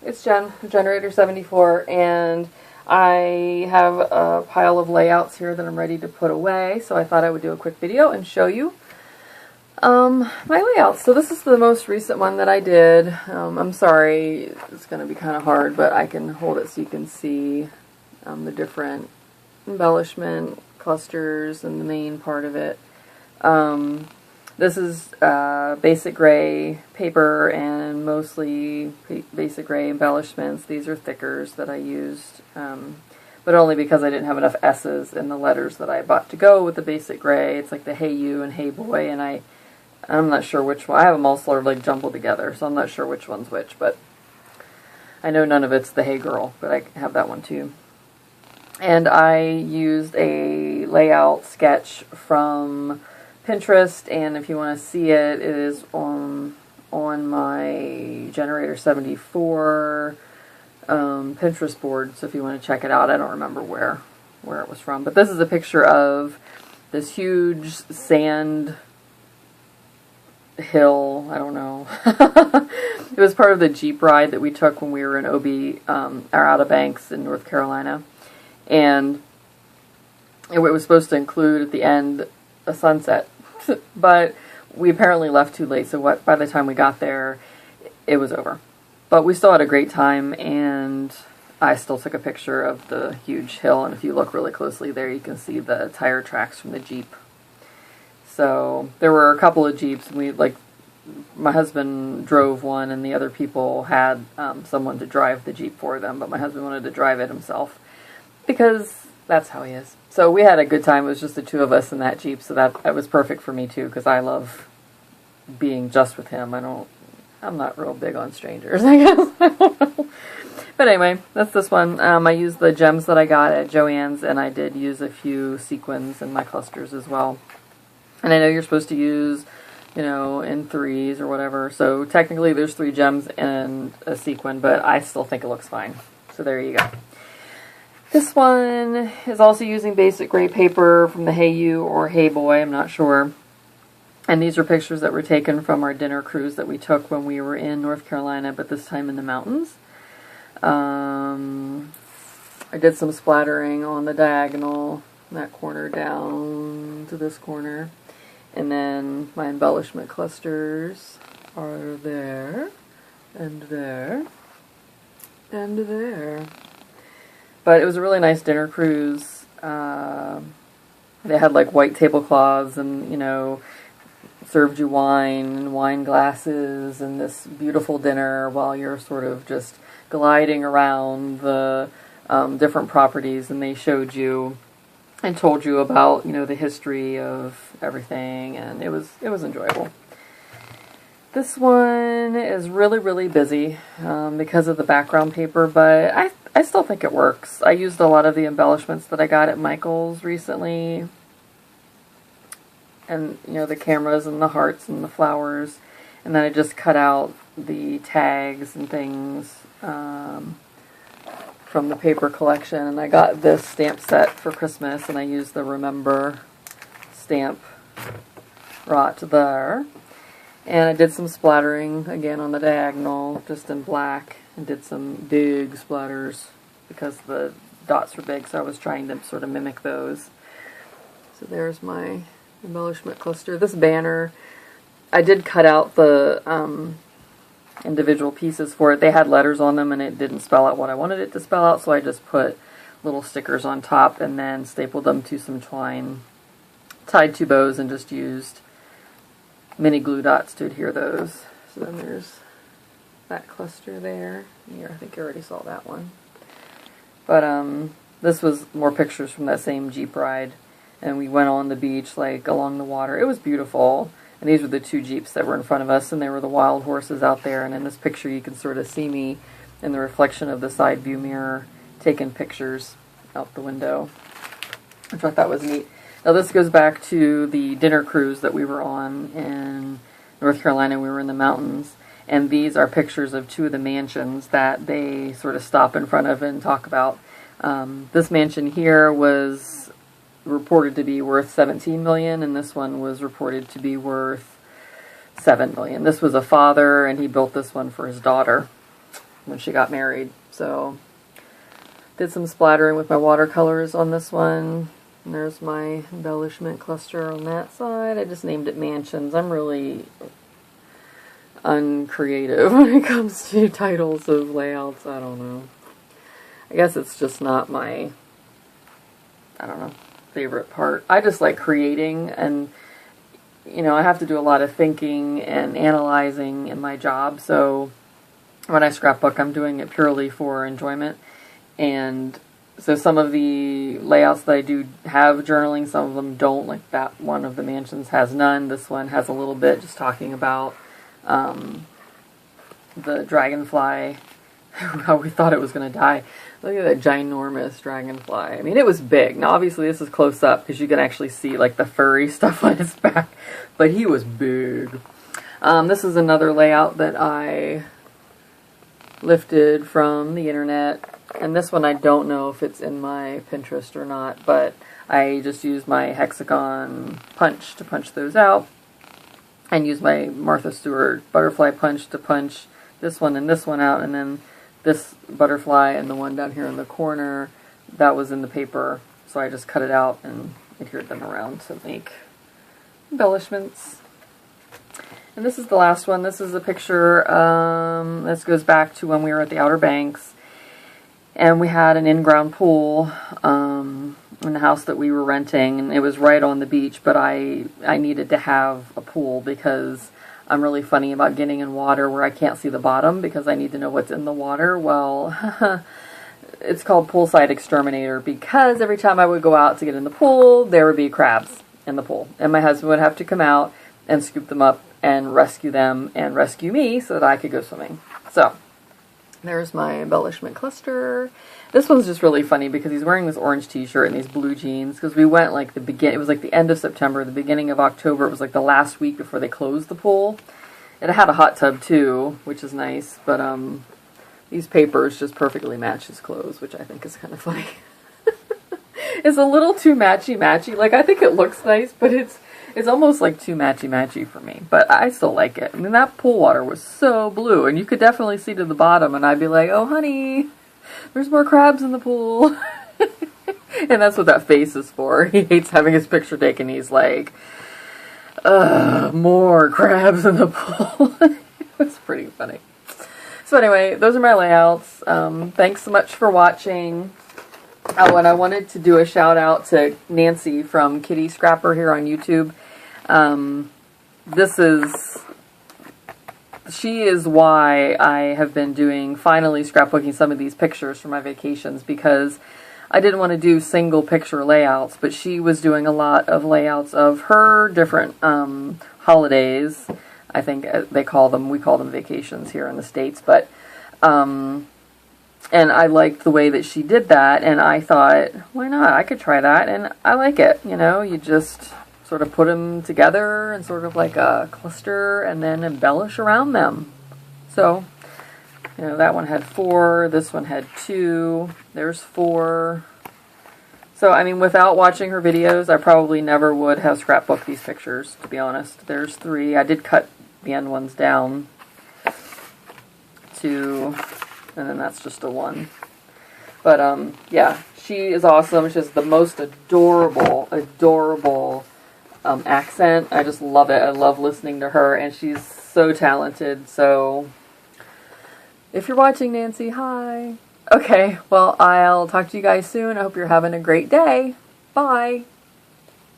It's Jen, Generator 74, and I have a pile of layouts here that I'm ready to put away, so I thought I would do a quick video and show you my layouts. So this is the most recent one that I did. I'm sorry, it's going to be kind of hard, but I can hold it so you can see the different embellishment clusters and the main part of it. This is basic gray paper and mostly basic gray embellishments. These are thickers that I used, but only because I didn't have enough S's in the letters that I bought to go with the basic gray. It's like the Hey You and Hey Boy, and I'm not sure which one. I have them all sort of like jumbled together, so I'm not sure which one's which, but I know none of it's the Hey Girl, but I have that one too. And I used a layout sketch from Pinterest, and if you want to see it, it is on my Generator 74 Pinterest board, so if you want to check it out. I don't remember where it was from, but this is a picture of this huge sand hill. I don't know. It was part of the Jeep ride that we took when we were in Outer Banks in North Carolina, and it was supposed to include at the end a sunset. But we apparently left too late, so by the time we got there, it was over. But we still had a great time, and I still took a picture of the huge hill, and if you look really closely there, you can see the tire tracks from the Jeep. So there were a couple of Jeeps, and my husband drove one, and the other people had someone to drive the Jeep for them, but my husband wanted to drive it himself, because that's how he is. So we had a good time. It was just the two of us in that Jeep, so that was perfect for me too, because I love being just with him. I'm not real big on strangers, I guess. I don't know. But anyway, that's this one. I used the gems that I got at Joann's, and I did use a few sequins in my clusters as well. And I know you're supposed to use, in threes or whatever, so technically there's 3 gems and a sequin, but I still think it looks fine. So there you go. This one is also using basic gray paper from the Hey You or Hey Boy, I'm not sure. And these are pictures that were taken from our dinner cruise that we took when we were in North Carolina, but this time in the mountains. I did some splattering on the diagonal, that corner down to this corner. And then my embellishment clusters are there, and there, and there. But it was a really nice dinner cruise. They had like white tablecloths and, served you wine and wine glasses and this beautiful dinner while you're sort of just gliding around the different properties, and they showed you and told you about, the history of everything, and it was enjoyable. This one is really, really busy because of the background paper, but I still think it works. I used a lot of the embellishments that I got at Michael's recently, and the cameras and the hearts and the flowers, and then I just cut out the tags and things from the paper collection, and I got this stamp set for Christmas, and I used the Remember stamp right there. And I did some splattering, again, on the diagonal, just in black, and did some big splatters because the dots were big, so I was trying to sort of mimic those. So there's my embellishment cluster. This banner, I did cut out the individual pieces for it. They had letters on them, and it didn't spell out what I wanted it to spell out, so I just put little stickers on top and then stapled them to some twine, tied 2 bows, and just used mini glue dots to adhere those. So then there's that cluster there. Here, I think you already saw that one. But this was more pictures from that same Jeep ride, and we went on the beach, like along the water. It was beautiful. And these were the 2 Jeeps that were in front of us, and they were the wild horses out there. And in this picture, you can sort of see me in the reflection of the side view mirror taking pictures out the window. I thought that was neat. Now this goes back to the dinner cruise that we were on in North Carolina. We were in the mountains, and these are pictures of 2 of the mansions that they sort of stop in front of and talk about. This mansion here was reported to be worth $17 million, and this one was reported to be worth $7 million. This was a father, and he built this one for his daughter. when she got married. So did some splattering with my watercolors on this one. And there's my embellishment cluster on that side. I just named it mansions. I'm really uncreative when it comes to titles of layouts. I don't know. I guess it's just not my, I don't know, favorite part. I just like creating, and you know, I have to do a lot of thinking and analyzing in my job, so when I scrapbook, I'm doing it purely for enjoyment. And so some of the layouts that I do have journaling, some of them don't. Like that one of the mansions has none. This one has a little bit, just talking about the dragonfly, how we thought it was going to die. Look at that ginormous dragonfly. I mean, it was big. Now, obviously, this is close up because you can actually see like the furry stuff on his back, but he was big. This is another layout that I lifted from the internet, and this one I don't know if it's in my Pinterest or not, but I just used my hexagon punch to punch those out, and used my Martha Stewart butterfly punch to punch this one and this one out, and then this butterfly and the one down here in the corner, that was in the paper, so I just cut it out and adhered them around to make embellishments. And this is the last one. This is a picture, this goes back to when we were at the Outer Banks, and we had an in-ground pool in the house that we were renting, and it was right on the beach, but I needed to have a pool because I'm really funny about getting in water where I can't see the bottom because I need to know what's in the water. Well, it's called Poolside Exterminator because every time I would go out to get in the pool, there would be crabs in the pool. And my husband would have to come out and scoop them up and rescue them and rescue me so that I could go swimming. So, there's my embellishment cluster. This one's just really funny because he's wearing this orange t-shirt and these blue jeans, because we went like it was like the end of September, the beginning of October. It was like the last week before they closed the pool. It had a hot tub too, which is nice, but these papers just perfectly match his clothes, which I think is kind of funny. It's a little too matchy-matchy. Like, I think it looks nice, but it's almost like too matchy-matchy for me, but I still like it. I mean, that pool water was so blue, and you could definitely see to the bottom, and I'd be like, oh, honey, there's more crabs in the pool. And that's what that face is for. He hates having his picture taken. He's like, more crabs in the pool. It's pretty funny. So anyway, those are my layouts. Thanks so much for watching. Oh, and I wanted to do a shout out to Nancy from Kitty Scrapper here on YouTube. She is why I have been finally scrapbooking some of these pictures for my vacations, because I didn't want to do single picture layouts, but she was doing a lot of layouts of her different holidays. I think we call them vacations here in the States, but and I liked the way that she did that, and I thought, why not? I could try that, and I like it. You know, you just sort of put them together in sort of like a cluster and then embellish around them. So, you know, that one had 4, this one had 2, there's 4. So, I mean, without watching her videos, I probably never would have scrapbooked these pictures, to be honest. There's 3. I did cut the end ones down to, and then that's just a 1. But, yeah, she is awesome. She has the most adorable accent. I just love it. I love listening to her, and she's so talented. So, if you're watching, Nancy, hi. Okay, well, I'll talk to you guys soon. I hope you're having a great day. Bye.